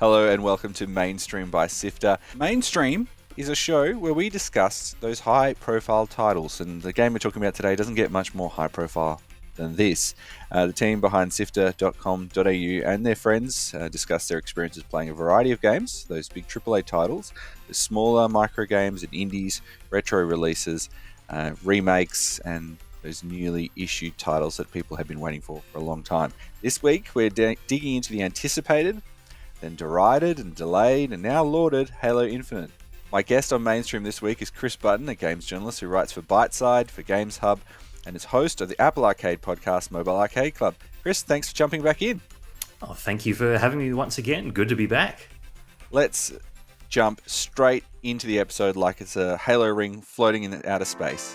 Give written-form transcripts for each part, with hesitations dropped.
Hello and welcome to Mainstream by SIFTER. Mainstream is a show where we discuss those high-profile titles, and the game we're talking about today doesn't get much more high-profile than this. The team behind SIFTER.com.au and their friends discuss their experiences playing a variety of games, those big AAA titles, the smaller micro games and indies, retro releases, remakes, and those newly issued titles that people have been waiting for a long time. This week, we're digging into the anticipated, then derided and delayed, and now lauded Halo Infinite. My guest on Mainstream this week is Chris Button, a games journalist who writes for Byteside, for Games Hub, and is host of the Apple Arcade podcast, Mobile Arcade Club. Chris, thanks for jumping back in. Oh, thank you for having me once again. Good to be back. Let's jump straight into the episode like it's a Halo ring floating in outer space.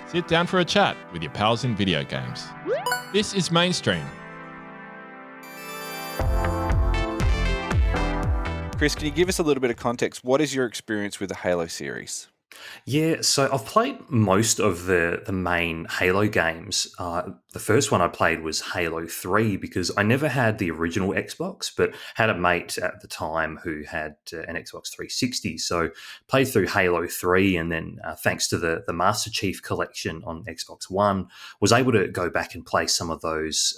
Sit down for a chat with your pals in video games. This is Mainstream. Chris, can you give us a little bit of context? What is your experience with the Halo series? Yeah, so I've played most of the main Halo games. The first one I played was Halo 3 because I never had the original Xbox, but had a mate at the time who had an Xbox 360. So played through Halo 3 and then thanks to the Master Chief collection on Xbox One, was able to go back and play some of those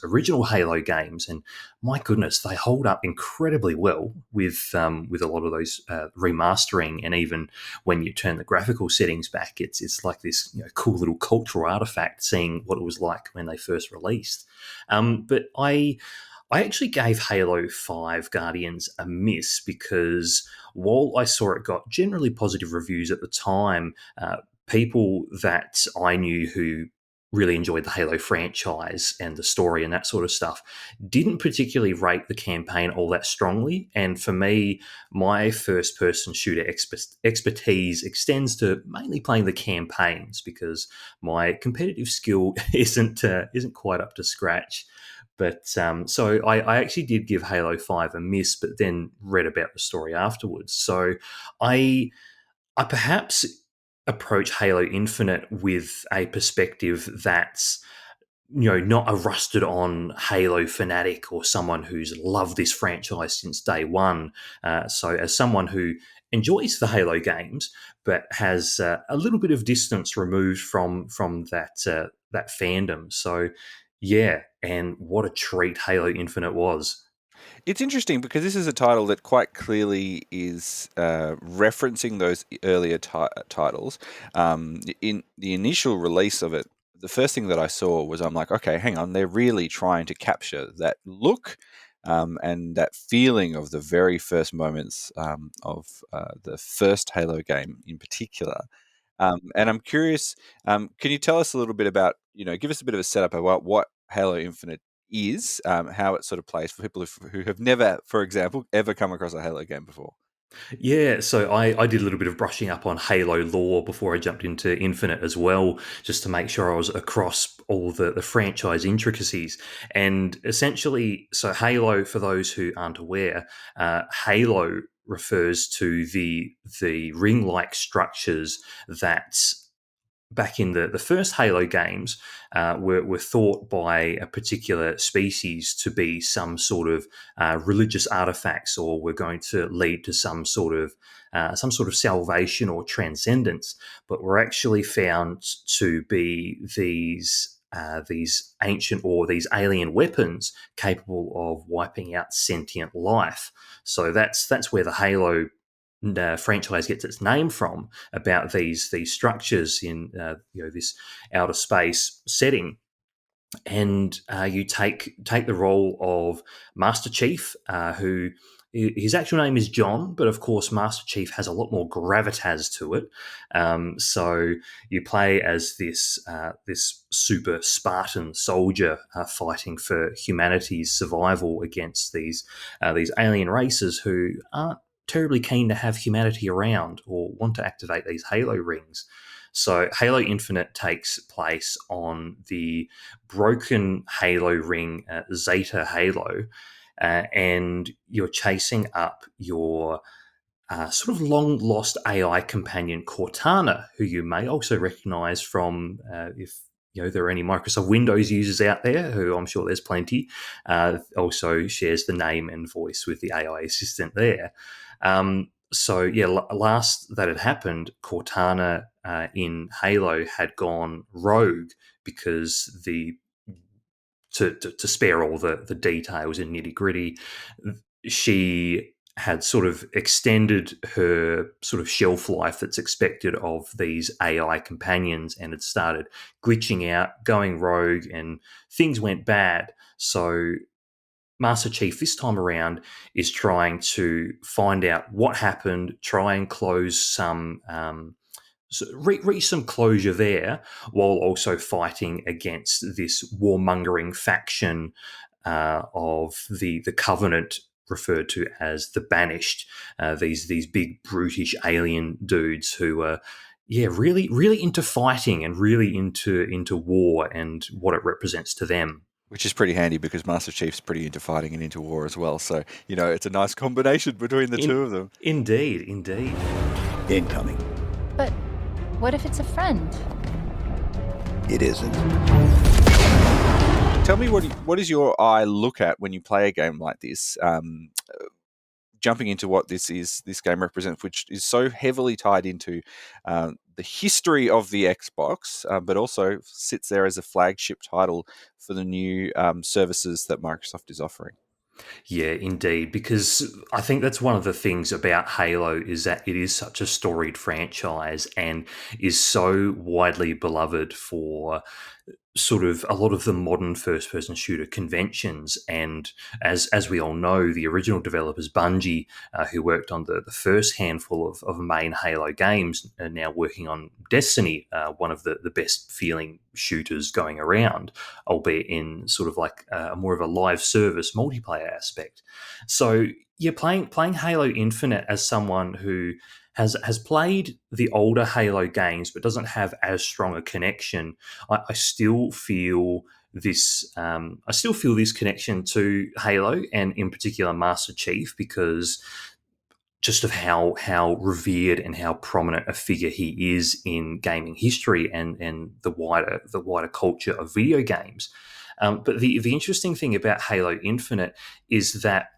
original Halo games. And my goodness, they hold up incredibly well with a lot of those remastering, and even when you turn the graphical settings back, it's like this cool little cultural artifact seeing what it was like when they first released. But I actually gave Halo 5 Guardians a miss because while I saw it got generally positive reviews at the time, people that I knew who really enjoyed the Halo franchise and the story and that sort of stuff didn't particularly rate the campaign all that strongly. And for me, my first-person shooter expertise extends to mainly playing the campaigns because my competitive skill isn't quite up to scratch. But so I actually did give Halo 5 a miss, but then read about the story afterwards. So I perhaps approach Halo Infinite with a perspective that's not a rusted on Halo fanatic or someone who's loved this franchise since day one. So as someone who enjoys the Halo games but has a little bit of distance removed from that fandom. So yeah, and what a treat Halo Infinite was. It's interesting because this is a title that quite clearly is referencing those earlier titles. In the initial release of it, the first thing that I saw was I'm like, okay, hang on, they're really trying to capture that look and that feeling of the very first moments of the first Halo game in particular. And I'm curious, can you tell us a little bit about, give us a bit of a setup about what Halo Infinite is, how it sort of plays for people who have never, for example, ever come across a Halo game before? Yeah, so I did a little bit of brushing up on Halo lore before I jumped into Infinite as well, just to make sure I was across all the franchise intricacies. And essentially, so Halo, for those who aren't aware, Halo refers to the ring-like structures that back in the first Halo games were thought by a particular species to be some sort of religious artifacts, or were going to lead to some sort of salvation or transcendence, but were actually found to be these ancient or these alien weapons capable of wiping out sentient life. So that's where the Halo franchise gets its name from, about these structures in this outer space setting. And you take the role of Master Chief, who his actual name is John, but of course Master Chief has a lot more gravitas to it. So you play as this super Spartan soldier fighting for humanity's survival against these alien races who aren't terribly keen to have humanity around or want to activate these Halo rings. So Halo Infinite takes place on the broken Halo ring, Zeta Halo, and you're chasing up your sort of long-lost AI companion Cortana, who you may also recognise from if there are any Microsoft Windows users out there, who I'm sure there's plenty, also shares the name and voice with the AI assistant there. Last that had happened, Cortana in Halo had gone rogue because to spare all the details and nitty gritty, she had sort of extended her sort of shelf life that's expected of these AI companions and had started glitching out, going rogue, and things went bad. So Master Chief this time around is trying to find out what happened, try and close some reach some closure there, while also fighting against this warmongering faction of the Covenant, referred to as the Banished. These big brutish alien dudes who are really into fighting and really into war and what it represents to them. Which is pretty handy because Master Chief's pretty into fighting and into war as well. So, it's a nice combination between the two of them. Indeed. Incoming. But what if it's a friend? It isn't. Tell me, what does your eye look at when you play a game like this? Jumping into what this game represents, which is so heavily tied into the history of the Xbox, but also sits there as a flagship title for the new services that Microsoft is offering. Yeah, indeed, because I think that's one of the things about Halo is that it is such a storied franchise and is so widely beloved for sort of a lot of the modern first-person shooter conventions. And as we all know, the original developers, Bungie, who worked on the first handful of main Halo games, are now working on Destiny, one of the best feeling shooters going around, albeit in sort of like more of a live service multiplayer aspect. So yeah, playing Halo Infinite as someone who has played the older Halo games but doesn't have as strong a connection, I still feel this. I still feel this connection to Halo and in particular Master Chief, because just of how revered and how prominent a figure he is in gaming history and the wider culture of video games. But the interesting thing about Halo Infinite is that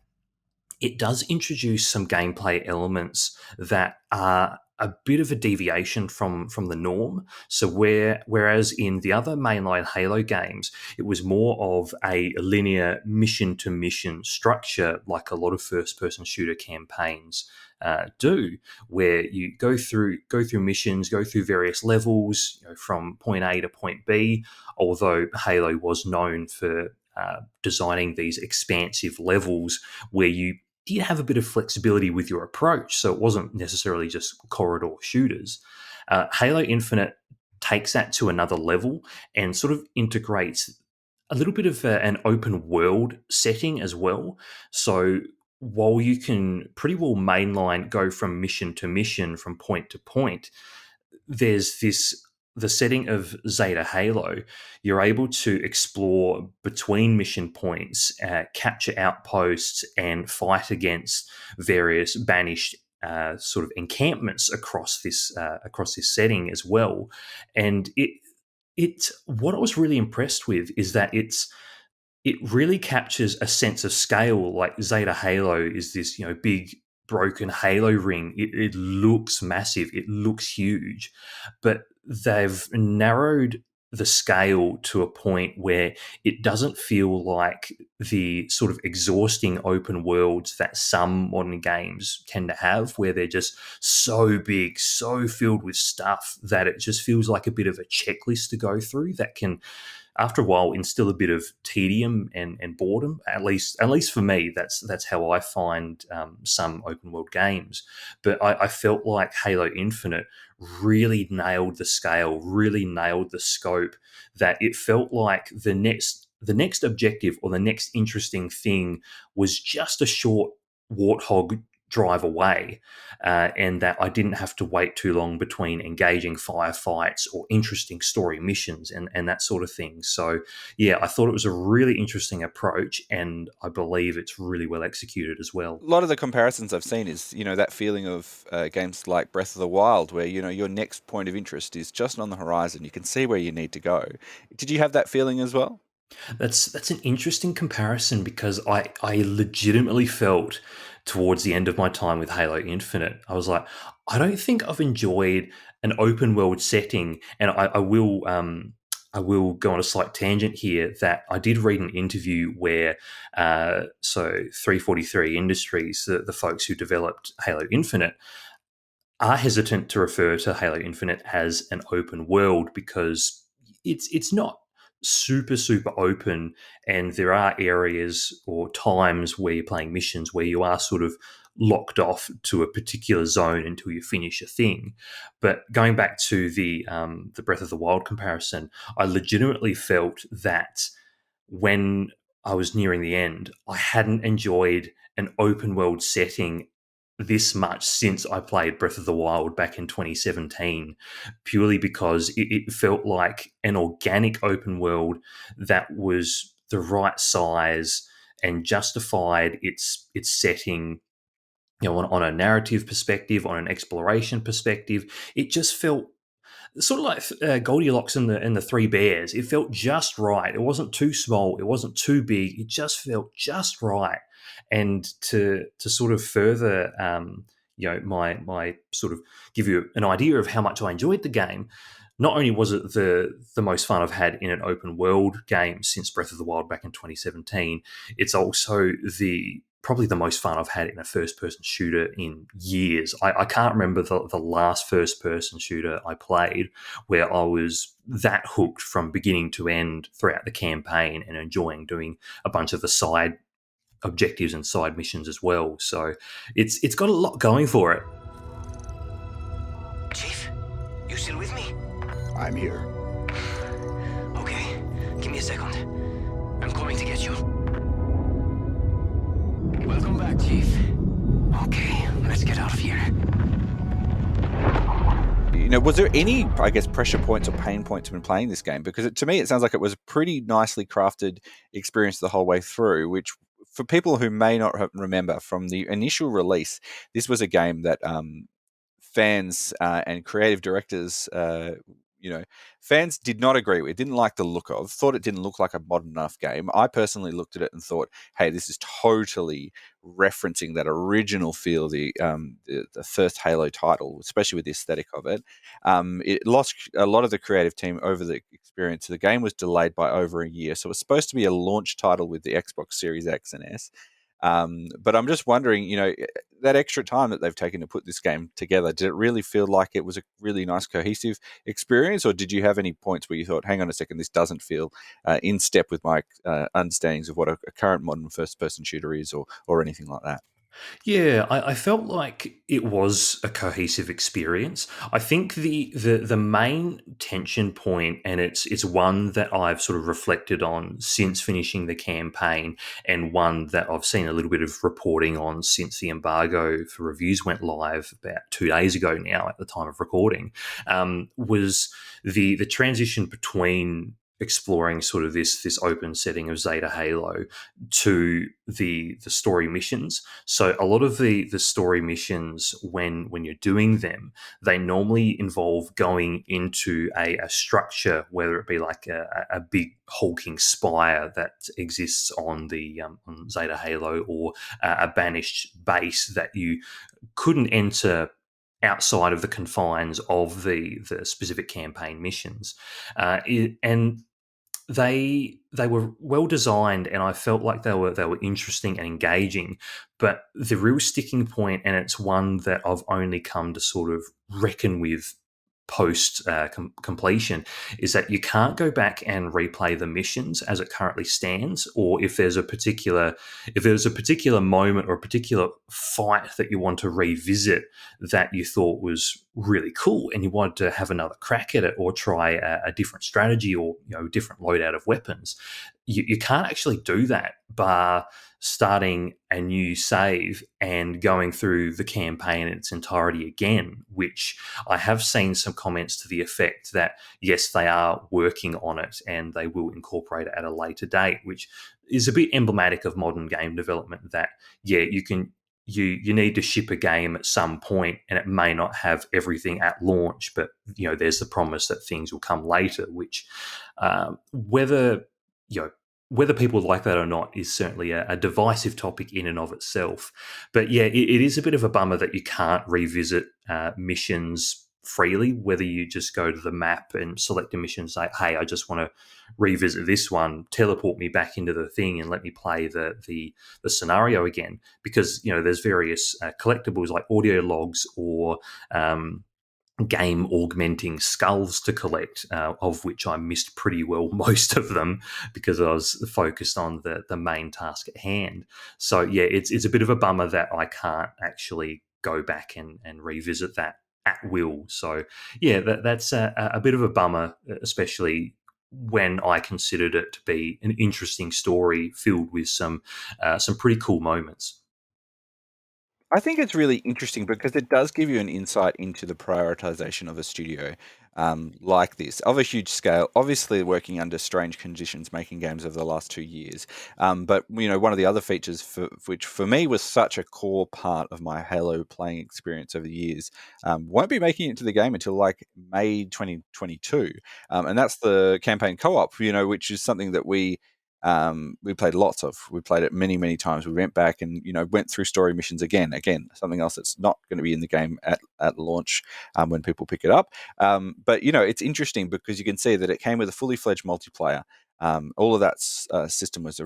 it does introduce some gameplay elements that are a bit of a deviation from the norm. So whereas in the other mainline Halo games, it was more of a linear mission-to-mission structure, like a lot of first-person shooter campaigns do, where you go through missions, go through various levels, from point A to point B. Although Halo was known for designing these expansive levels where you did have a bit of flexibility with your approach, so it wasn't necessarily just corridor shooters. Halo Infinite takes that to another level and sort of integrates a little bit of an open world setting as well. So while you can pretty well mainline go from mission to mission, from point to point, there's the setting of Zeta Halo. You're able to explore between mission points, capture outposts, and fight against various banished sort of encampments across this setting as well. And it what I was really impressed with is that it really captures a sense of scale. Like Zeta Halo is this big broken Halo ring. It looks massive. It looks huge, but they've narrowed the scale to a point where it doesn't feel like the sort of exhausting open worlds that some modern games tend to have, where they're just so big, so filled with stuff that it just feels like a bit of a checklist to go through that can, after a while, instill a bit of tedium and boredom. At least for me, that's how I find some open world games. But I felt like Halo Infinite really nailed the scale, really nailed the scope. That it felt like the next objective or the next interesting thing was just a short warthog drive away, and that I didn't have to wait too long between engaging firefights or interesting story missions and that sort of thing. So, yeah, I thought it was a really interesting approach, and I believe it's really well executed as well. A lot of the comparisons I've seen is, that feeling of games like Breath of the Wild, where, your next point of interest is just on the horizon. You can see where you need to go. Did you have that feeling as well? That's an interesting comparison because I legitimately felt towards the end of my time with Halo Infinite, I was like, I don't think I've enjoyed an open world setting, and I will go on a slight tangent here that I did read an interview where so 343 Industries, the folks who developed Halo Infinite, are hesitant to refer to Halo Infinite as an open world because it's not super open, and there are areas or times where you're playing missions where you are sort of locked off to a particular zone until you finish a thing. But going back to the Breath of the Wild comparison, I legitimately felt that when I was nearing the end, I hadn't enjoyed an open world setting this much since I played Breath of the Wild back in 2017, purely because it felt like an organic open world that was the right size and justified its setting. On a narrative perspective, on an exploration perspective, it just felt sort of like Goldilocks and the Three Bears. It felt just right. It wasn't too small. It wasn't too big. It just felt just right. And to sort of further, my sort of give you an idea of how much I enjoyed the game. Not only was it the most fun I've had in an open world game since Breath of the Wild back in 2017, it's also probably the most fun I've had in a first-person shooter in years. I can't remember the last first-person shooter I played where I was that hooked from beginning to end throughout the campaign and enjoying doing a bunch of the side objectives and side missions as well. So it's got a lot going for it. Chief, you still with me? I'm here. Okay, give me a second. I'm coming to get you. Welcome back, Chief. Okay, let's get out of here. Was there any, I guess, pressure points or pain points when playing this game? Because to me, it sounds like it was a pretty nicely crafted experience the whole way through, which for people who may not remember from the initial release, this was a game that fans and creative directors, fans did not agree with, didn't like the look of, thought it didn't look like a modern enough game. I personally looked at it and thought, hey, this is totally referencing that original feel, the first Halo title, especially with the aesthetic of it. It lost a lot of the creative team over the experience. The game was delayed by over a year, so it was supposed to be a launch title with the Xbox Series X and S. But I'm just wondering, that extra time that they've taken to put this game together, did it really feel like it was a really nice, cohesive experience, or did you have any points where you thought, hang on a second, this doesn't feel in step with my understandings of what a current modern first-person shooter is, or anything like that? Yeah, I felt like it was a cohesive experience. I think the main tension point, and it's one that I've sort of reflected on since finishing the campaign, and one that I've seen a little bit of reporting on since the embargo for reviews went live about 2 days ago now at the time of recording, was the transition between exploring sort of this open setting of Zeta Halo to the story missions. So a lot of the story missions, when you're doing them, they normally involve going into a structure, whether it be like a big hulking spire that exists on the on Zeta Halo, or a banished base that you couldn't enter outside of the confines of the specific campaign missions, and they were well designed, and I felt like they were interesting and engaging. But the real sticking point, and it's one that I've only come to sort of reckon with post completion, is that you can't go back and replay the missions as it currently stands, or if there's a particular moment or a particular fight that you want to revisit that you thought was really cool and you wanted to have another crack at it or try a different strategy or different loadout of weapons, you can't actually do that bar starting a new save and going through the campaign in its entirety again, which I have seen some comments to the effect that, yes, they are working on it and they will incorporate it at a later date, which is a bit emblematic of modern game development that, yeah, you need to ship a game at some point and it may not have everything at launch, but there's the promise that things will come later, which whether whether people like that or not is certainly a divisive topic in and of itself. But yeah, it is a bit of a bummer that you can't revisit missions freely, whether you just go to the map and select a mission and say, hey, I just want to revisit this one, teleport me back into the thing and let me play the scenario again. Because, there's various collectibles like audio logs or game augmenting skulls to collect, of which I missed pretty well most of them because I was focused on the main task at hand. So yeah, it's a bit of a bummer that I can't actually go back and revisit that at will. So yeah, that's a bit of a bummer, especially when I considered it to be an interesting story filled with some pretty cool moments. I think it's really interesting because it does give you an insight into the prioritization of a studio like this, of a huge scale, obviously working under strange conditions, making games over the last 2 years. But, one of the other features which for me was such a core part of my Halo playing experience over the years, won't be making it to the game until like May 2022. And that's the campaign co-op, which is something that we played lots of. We played it many, many times. We went back and went through story missions again. Something else that's not going to be in the game at launch when people pick it up. But it's interesting because you can see that it came with a fully fledged multiplayer. All of that system was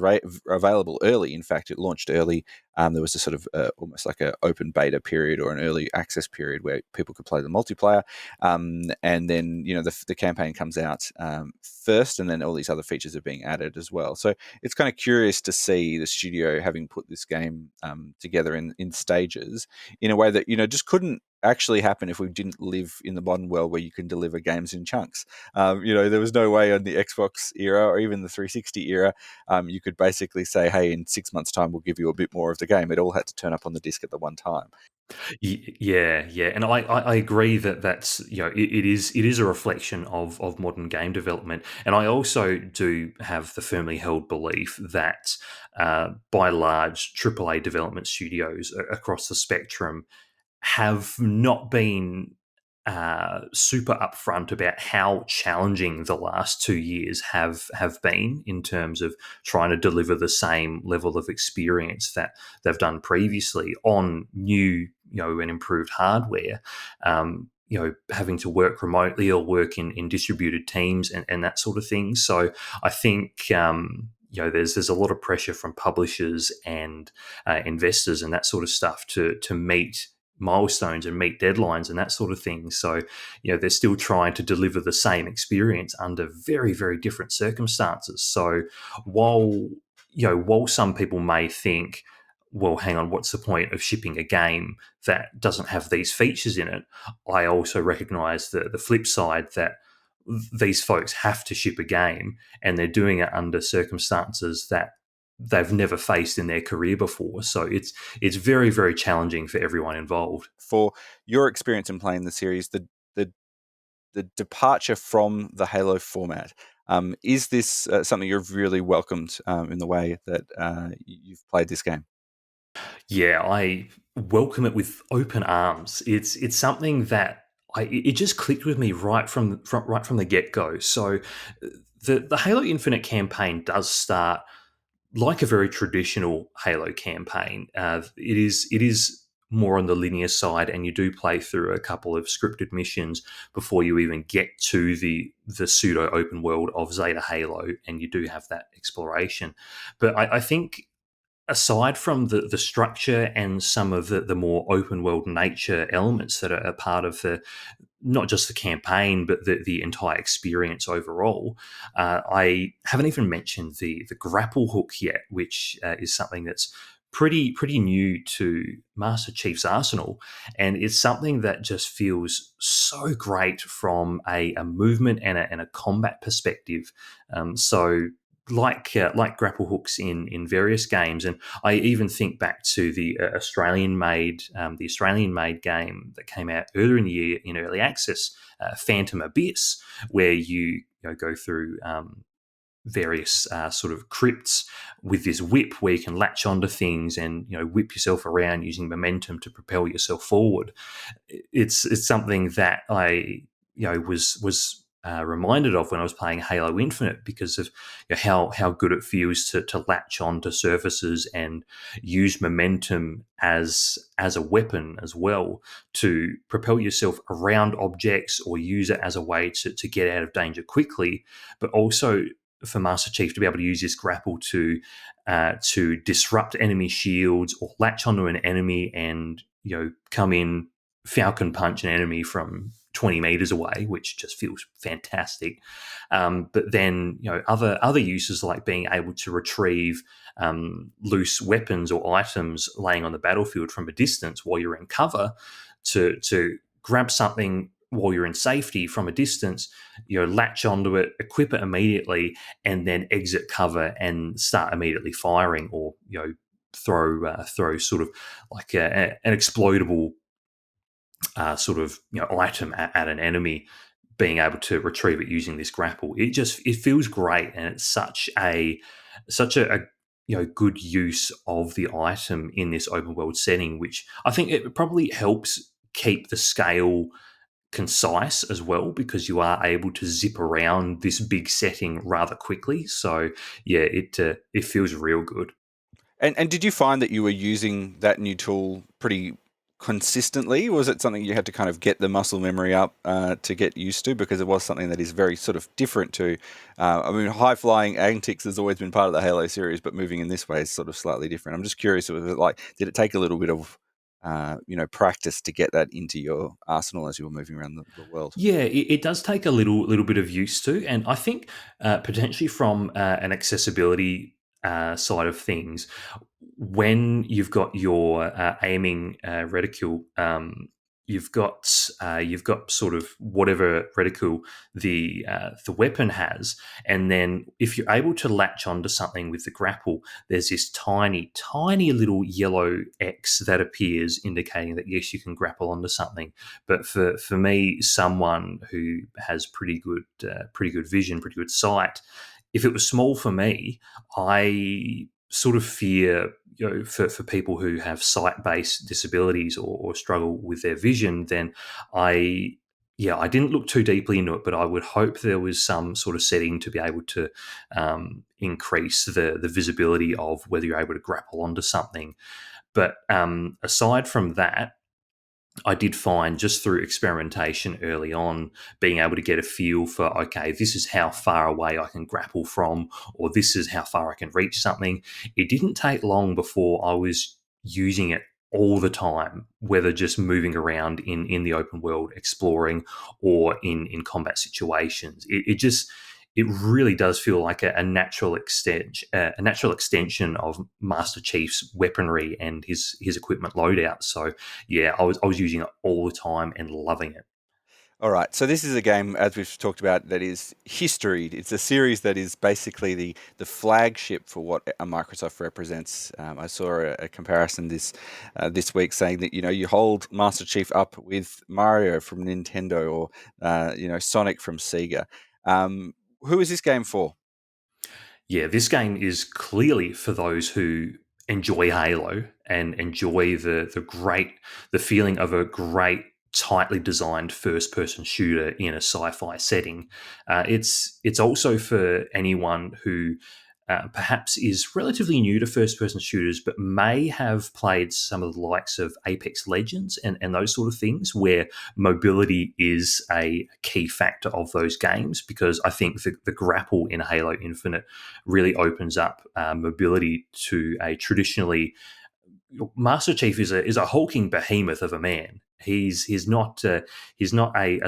available early. In fact, it launched early. There was a sort of almost like an open beta period or an early access period where people could play the multiplayer. And then, the campaign comes out first, and then all these other features are being added as well. So it's kind of curious to see the studio having put this game together in stages in a way that, just couldn't actually happen if we didn't live in the modern world where you can deliver games in chunks. There was no way on the Xbox era or even the 360 era you could basically say, hey, in 6 months' time we'll give you a bit more of the game. It all had to turn up on the disc at the one time. Yeah, and I agree that's it is a reflection of modern game development, and I also do have the firmly held belief that by large AAA development studios across the spectrum have not been super upfront about how challenging the last 2 years have been in terms of trying to deliver the same level of experience that they've done previously on new, and improved hardware. Having to work remotely or work in distributed teams and that sort of thing. So I think there's a lot of pressure from publishers and investors and that sort of stuff to meet milestones and meet deadlines and that sort of thing. So, they're still trying to deliver the same experience under very, very different circumstances. So while some people may think, well, hang on, what's the point of shipping a game that doesn't have these features in it? I also recognize the flip side that these folks have to ship a game and they're doing it under circumstances that they've never faced in their career before. So it's very, very challenging for everyone involved. For your experience in playing the series, the departure from the Halo format, is this something you've really welcomed in the way that you've played this game? Yeah, I welcome it with open arms. It's something that it just clicked with me right from the get-go. So the Halo Infinite campaign does start like a very traditional Halo campaign. It is more on the linear side, and you do play through a couple of scripted missions before you even get to the pseudo open world of Zeta Halo, and you do have that exploration. But I think aside from the structure and some of the more open world nature elements that are a part of not just the campaign, but the entire experience overall. I haven't even mentioned the grapple hook yet, which is something that's pretty new to Master Chief's arsenal, and it's something that just feels so great from a movement and a combat perspective. So like grapple hooks in various games, and I even think back to the Australian made game that came out earlier in the year in early access, Phantom Abyss, where you go through various sort of crypts with this whip where you can latch onto things and whip yourself around using momentum to propel yourself forward. It's something that I was reminded of when I was playing Halo Infinite, because of how good it feels to latch onto surfaces and use momentum as a weapon as well, to propel yourself around objects or use it as a way to get out of danger quickly, but also for Master Chief to be able to use this grapple to disrupt enemy shields or latch onto an enemy and come in, Falcon Punch an enemy from 20 meters away, which just feels fantastic. But then other uses, like being able to retrieve loose weapons or items laying on the battlefield from a distance while you're in cover, to grab something while you're in safety from a distance, latch onto it, equip it immediately, and then exit cover and start immediately firing, or throw sort of like an exploitable sort of item at an enemy, being able to retrieve it using this grapple. It feels great, and it's such a good use of the item in this open world setting, which I think it probably helps keep the scale concise as well, because you are able to zip around this big setting rather quickly. So yeah, it feels real good. And did you find that you were using that new tool pretty consistently? Or was it something you had to kind of get the muscle memory up to get used to? Because it was something that is very sort of different to, high flying antics has always been part of the Halo series, but moving in this way is sort of slightly different. I'm just curious, was it like, did it take a little bit of practice to get that into your arsenal as you were moving around the world? Yeah, it does take a little bit of use to, and I think potentially from an accessibility side of things, when you've got your aiming reticule, you've got sort of whatever reticule the weapon has, and then if you're able to latch onto something with the grapple, there's this tiny little yellow X that appears, indicating that yes, you can grapple onto something. But for me, someone who has pretty good vision, pretty good sight, if it was small for me, I sort of fear, for people who have sight-based disabilities or struggle with their vision, then I didn't look too deeply into it, but I would hope there was some sort of setting to be able to increase the visibility of whether you're able to grapple onto something. But aside from that, I did find, just through experimentation early on, being able to get a feel for, okay, this is how far away I can grapple from, or this is how far I can reach something. It didn't take long before I was using it all the time, whether just moving around in the open world, exploring, or in combat situations. It really does feel like a natural extension of Master Chief's weaponry and his equipment loadout. So yeah, I was using it all the time and loving it. All right, so this is a game, as we've talked about, that is history. It's a series that is basically the flagship for what Microsoft represents. I saw a comparison this week saying that you hold Master Chief up with Mario from Nintendo, or Sonic from Sega. Who is this game for? Yeah, this game is clearly for those who enjoy Halo and enjoy the feeling of a great, tightly designed first-person shooter in a sci-fi setting. It's also for anyone who perhaps is relatively new to first-person shooters, but may have played some of the likes of Apex Legends and those sort of things, where mobility is a key factor of those games, because I think the grapple in Halo Infinite really opens up mobility to a traditionally... Master Chief is a hulking behemoth of a man. He's not a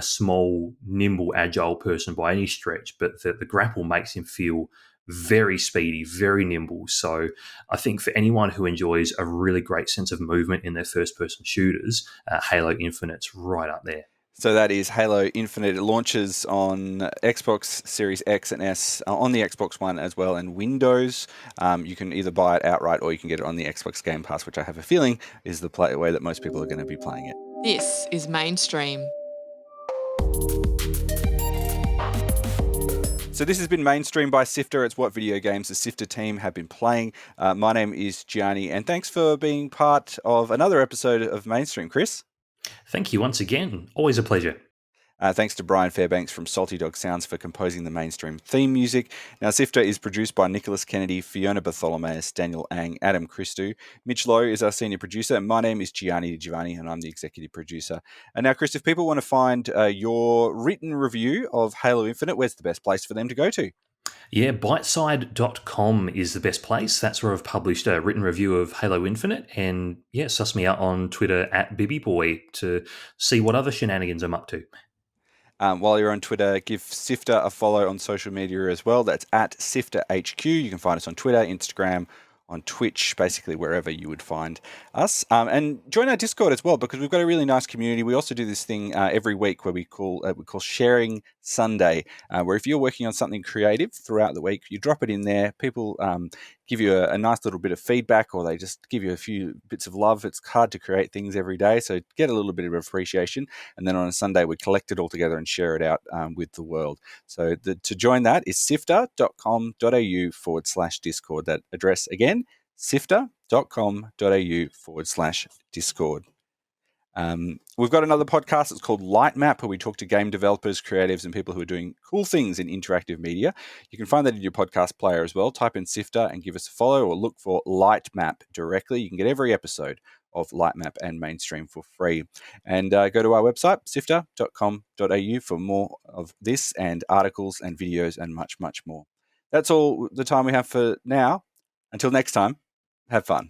small, nimble, agile person by any stretch, but the grapple makes him feel very speedy, very nimble. So I think for anyone who enjoys a really great sense of movement in their first-person shooters, Halo Infinite's right up there. So that is Halo Infinite. It launches on Xbox Series X and S, on the Xbox One as well, and Windows. You can either buy it outright or you can get it on the Xbox Game Pass, which I have a feeling is the way that most people are going to be playing it. This is Mainstream. So this has been Mainstream by SIFTER. It's what video games the SIFTER team have been playing. My name is Gianni, and thanks for being part of another episode of Mainstream, Chris. Thank you once again. Always a pleasure. Thanks to Brian Fairbanks from Salty Dog Sounds for composing the Mainstream theme music. Now, SIFTER is produced by Nicholas Kennedy, Fiona Bartholomaeus, Daniel Ang, Adam Christou. Mitch Lowe is our senior producer, and my name is Giovanni, and I'm the executive producer. And now, Chris, if people want to find your written review of Halo Infinite, where's the best place for them to go to? Yeah, biteside.com is the best place. That's where I've published a written review of Halo Infinite. And yeah, suss me out on Twitter at BibbyBoy to see what other shenanigans I'm up to. While you're on Twitter, give SIFTER a follow on social media as well. That's at SIFTERHQ. You can find us on Twitter, Instagram, on Twitch, basically wherever you would find us. And join our Discord as well, because we've got a really nice community. We also do this thing every week where we call Sharing Sunday, where if you're working on something creative throughout the week, you drop it in there. People give you a nice little bit of feedback, or they just give you a few bits of love. It's hard to create things every day, so get a little bit of appreciation. And then on a Sunday, we collect it all together and share it out with the world. So to join that is sifter.com.au/Discord. That address again, sifter.com.au/Discord. We've got another podcast. It's called Light Map, where we talk to game developers, creatives, and people who are doing cool things in interactive media. You can find that in your podcast player as well. Type in SIFTER and give us a follow, or look for Light Map directly. You can get every episode of Light Map and Mainstream for free. And go to our website, sifter.com.au, for more of this and articles and videos and much, much more. That's all the time we have for now. Until next time, have fun.